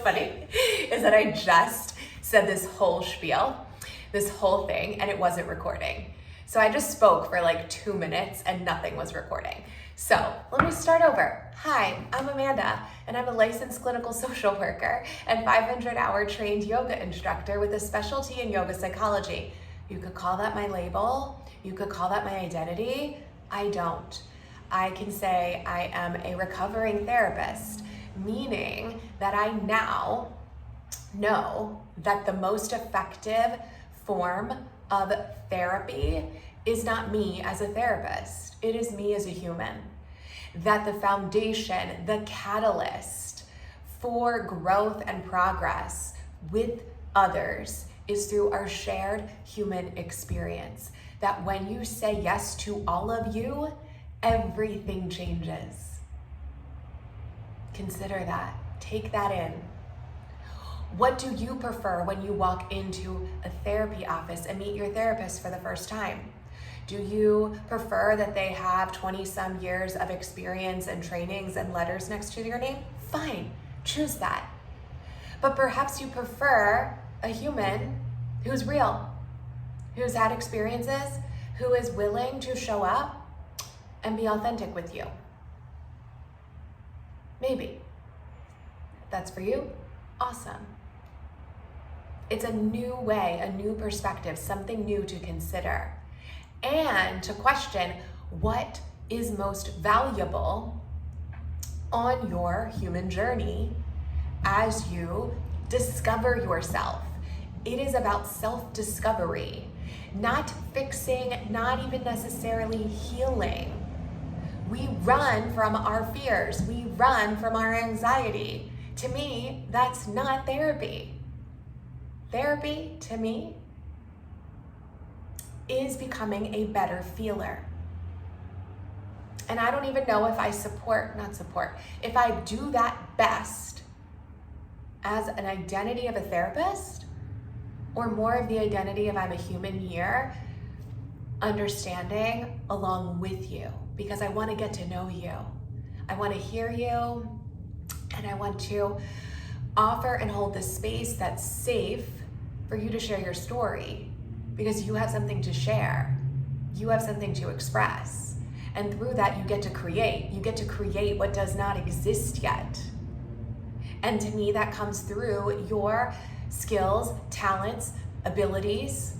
funny is that I just said this whole spiel, this whole thing, and it wasn't recording. So I just spoke for like 2 minutes and nothing was recording. So let me start over. Hi, I'm Amanda, and I'm a licensed clinical social worker and 500-hour trained yoga instructor with a specialty in yoga psychology. You could call that my label. You could call that my identity. I don't. I can say I am a recovering therapist, meaning that I now know that the most effective form of therapy is not me as a therapist. It is me as a human. That the foundation, the catalyst for growth and progress with others is through our shared human experience. That when you say yes to all of you, everything changes. Consider that. Take that in. What do you prefer when you walk into a therapy office and meet your therapist for the first time? Do you prefer that they have 20-some years of experience and trainings and letters next to your name? Fine, choose that. But perhaps you prefer a human who's real, who's had experiences, who is willing to show up and be authentic with you. Maybe. If that's for you, awesome. It's a new way, a new perspective, something new to consider. And to question what is most valuable on your human journey as you discover yourself. It is about self-discovery, not fixing, not even necessarily healing. We run from our fears. We run from our anxiety. To me, that's not therapy. Therapy, to me, is becoming a better feeler. And I don't even know if I if I do that best as an identity of a therapist or more of the identity of I'm a human here, understanding along with you, because I want to get to know you. I want to hear you, and I want to offer and hold the space that's safe for you to share your story, because you have something to share. You have something to express. And through that, you get to create. You get to create what does not exist yet. And to me, that comes through your skills, talents, abilities,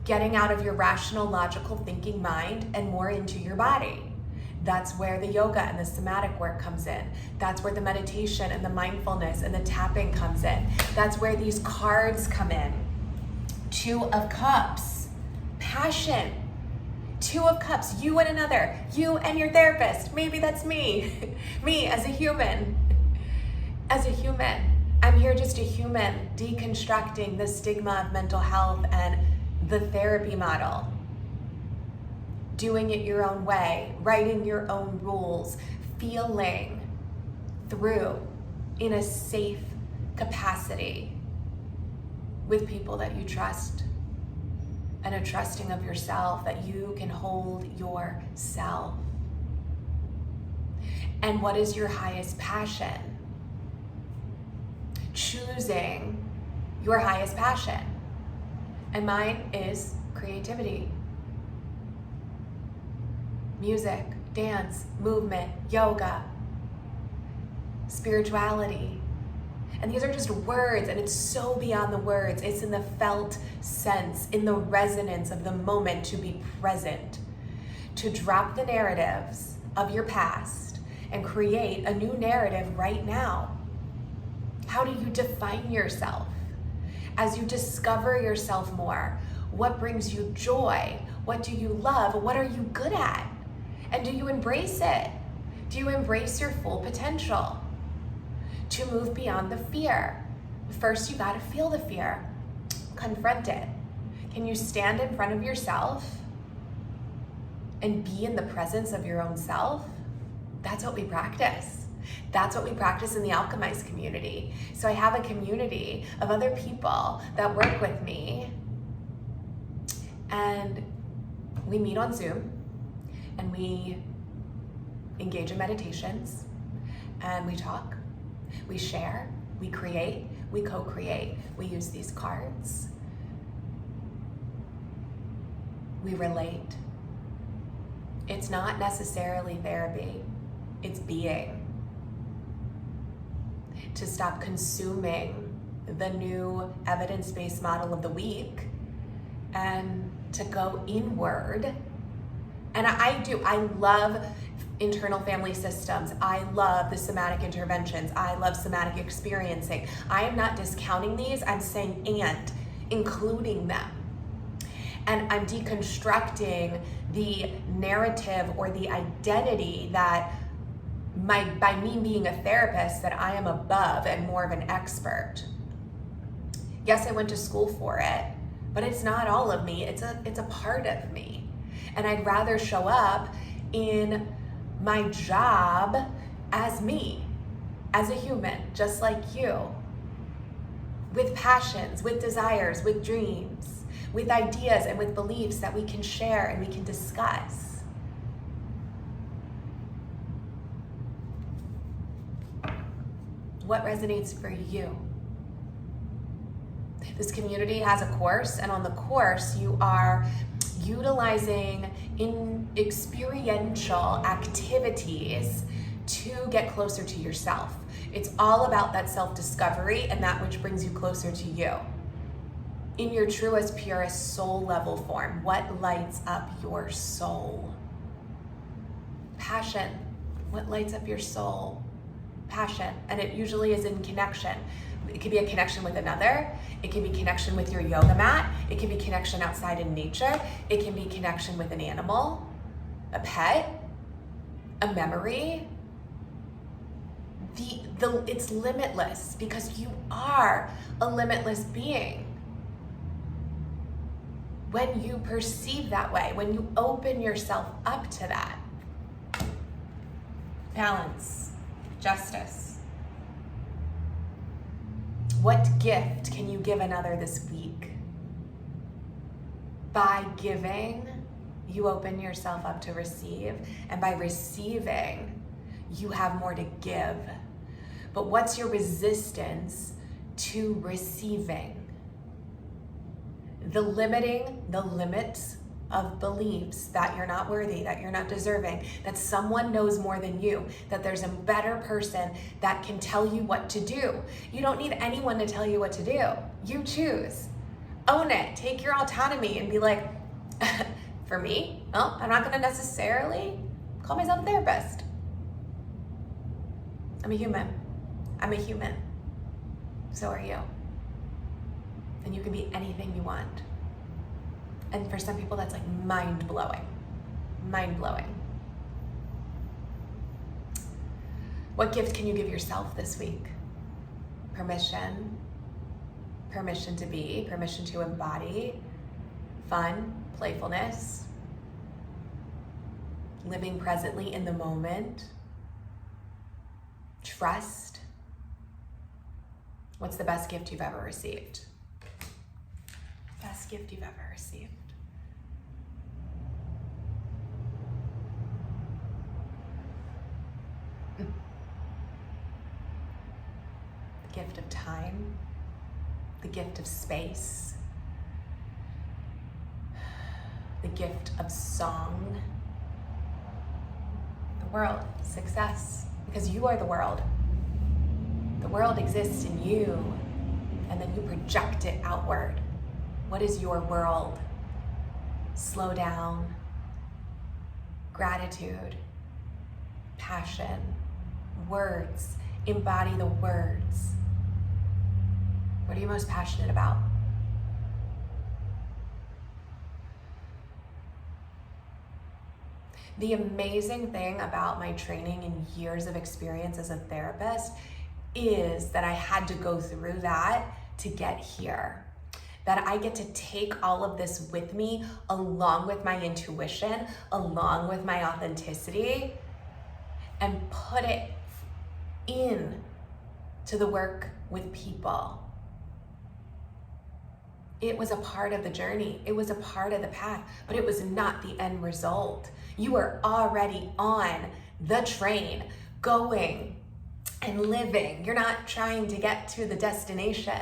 getting out of your rational, logical thinking mind and more into your body. That's where the yoga and the somatic work comes in. That's where the meditation and the mindfulness and the tapping comes in. That's where these cards come in. 2 of Cups, passion. 2 of Cups, you and another, you and your therapist. Maybe that's me, me as a human. As a human, I'm here just a human, deconstructing the stigma of mental health and the therapy model. Doing it your own way, writing your own rules, feeling through in a safe capacity with people that you trust, and a trusting of yourself that you can hold yourself. And what is your highest passion? Choosing your highest passion. And mine is creativity. Music, dance, movement, yoga, spirituality. And these are just words, and it's so beyond the words. It's in the felt sense, in the resonance of the moment, to be present, to drop the narratives of your past and create a new narrative right now. How do you define yourself? As you discover yourself more, what brings you joy? What do you love? What are you good at? And do you embrace it? Do you embrace your full potential? To move beyond the fear. First, you gotta feel the fear. Confront it. Can you stand in front of yourself and be in the presence of your own self? That's what we practice. That's what we practice in the Alchemize community. So I have a community of other people that work with me, and we meet on Zoom and we engage in meditations and we talk We share, we create, we co-create. We use these cards. We relate. It's not necessarily therapy, it's being. To stop consuming the new evidence-based model of the week and to go inward. And I love internal family systems. I love the somatic interventions. I love somatic experiencing. I am not discounting these, I'm saying and, including them. And I'm deconstructing the narrative or the identity that by me being a therapist, that I am above and more of an expert. Yes, I went to school for it, but it's not all of me. It's a part of me. And I'd rather show up in my job as me, as a human, just like you, with passions, with desires, with dreams, with ideas and with beliefs that we can share and we can discuss. What resonates for you? This community has a course, and on the course you are utilizing in experiential activities to get closer to yourself. It's all about that self-discovery and that which brings you closer to you. In your truest, purest soul level form, what lights up your soul? Passion. What lights up your soul? Passion. And it usually is in connection. It could be a connection with another. It can be connection with your yoga mat. It can be connection outside in nature. It can be connection with an animal, a pet, a memory. It's limitless because you are a limitless being. When you perceive that way, when you open yourself up to that. Balance, justice. What gift can you give another this week? By giving, you open yourself up to receive, and by receiving, you have more to give. But what's your resistance to receiving? The limits of beliefs that you're not worthy, that you're not deserving, that someone knows more than you, that there's a better person that can tell you what to do. You don't need anyone to tell you what to do. You choose. Own it. Take your autonomy and be like, for me, well, I'm not going to necessarily call myself a therapist. I'm a human. I'm a human. So are you. And you can be anything you want. And for some people, that's like mind-blowing. Mind-blowing. What gift can you give yourself this week? Permission. Permission to be, permission to embody, fun, playfulness, living presently in the moment, trust. What's the best gift you've ever received? Best gift you've ever received. The gift of time, the gift of space, the gift of song, the world, success, because you are the world. The world exists in you, and then you project it outward. What is your world? Slow down. Gratitude, passion, words. Embody the words. What are you most passionate about? The amazing thing about my training and years of experience as a therapist is that I had to go through that to get here. That I get to take all of this with me, along with my intuition, along with my authenticity, and put it in to the work with people. It was a part of the journey. It was a part of the path, but it was not the end result. You are already on the train, going and living. You're not trying to get to the destination.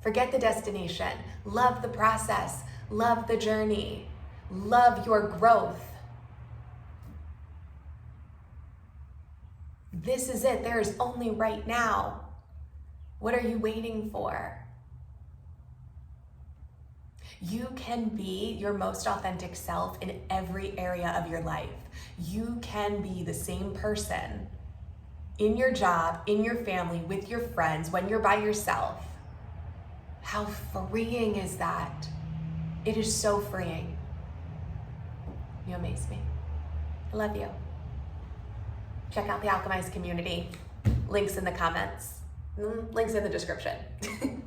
Forget the destination. Love the process. Love the journey. Love your growth. This is it. There is only right now. What are you waiting for? You can be your most authentic self in every area of your life. You can be the same person in your job, in your family, with your friends, when you're by yourself. How freeing is that? It is so freeing. You amaze me. I love you. Check out the Alchemize community. Links in the comments. Links in the description.